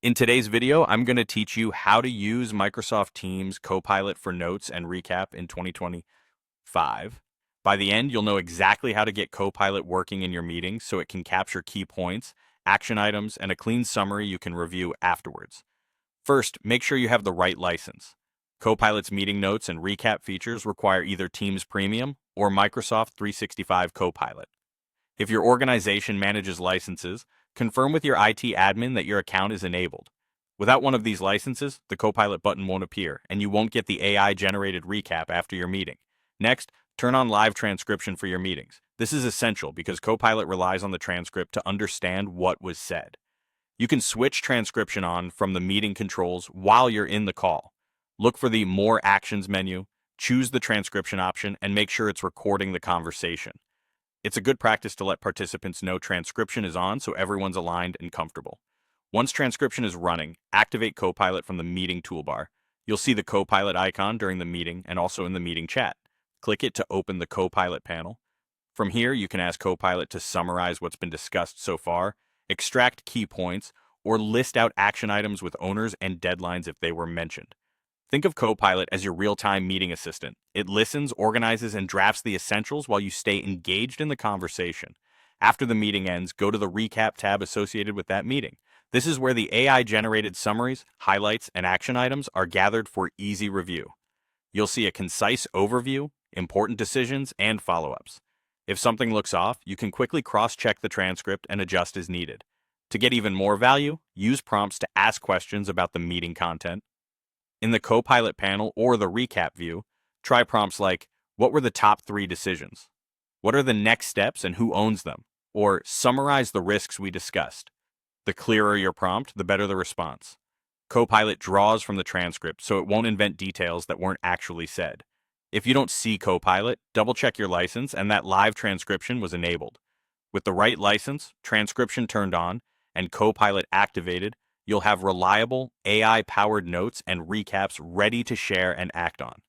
In today's video, I'm going to teach you how to use Microsoft Teams Copilot for notes and recap in 2025. By the end, you'll know exactly how to get Copilot working in your meetings so it can capture key points, action items, and a clean summary you can review afterwards. First, make sure you have the right license. Copilot's meeting notes and recap features require either Teams Premium or Microsoft 365 Copilot. If your organization manages licenses, confirm with your IT admin that your account is enabled. Without one of these licenses, the Copilot button won't appear, and you won't get the AI-generated recap after your meeting. Next, turn on live transcription for your meetings. This is essential because Copilot relies on the transcript to understand what was said. You can switch transcription on from the meeting controls while you're in the call. Look for the More Actions menu, choose the transcription option, and make sure it's recording the conversation. It's a good practice to let participants know transcription is on so everyone's aligned and comfortable. Once transcription is running, activate Copilot from the meeting toolbar. You'll see the Copilot icon during the meeting and also in the meeting chat. Click it to open the Copilot panel. From here, you can ask Copilot to summarize what's been discussed so far, extract key points, or list out action items with owners and deadlines if they were mentioned. Think of Copilot as your real-time meeting assistant. It listens, organizes, and drafts the essentials while you stay engaged in the conversation. After the meeting ends, go to the Recap tab associated with that meeting. This is where the AI-generated summaries, highlights, and action items are gathered for easy review. You'll see a concise overview, important decisions, and follow-ups. If something looks off, you can quickly cross-check the transcript and adjust as needed. To get even more value, use prompts to ask questions about the meeting content. In the Copilot panel or the recap view, try prompts like, what were the top 3 decisions? What are the next steps and who owns them? Or summarize the risks we discussed. The clearer your prompt, the better the response. Copilot draws from the transcript so it won't invent details that weren't actually said. If you don't see Copilot, double-check your license and that live transcription was enabled. With the right license, transcription turned on, and Copilot activated, you'll have reliable, AI-powered notes and recaps ready to share and act on.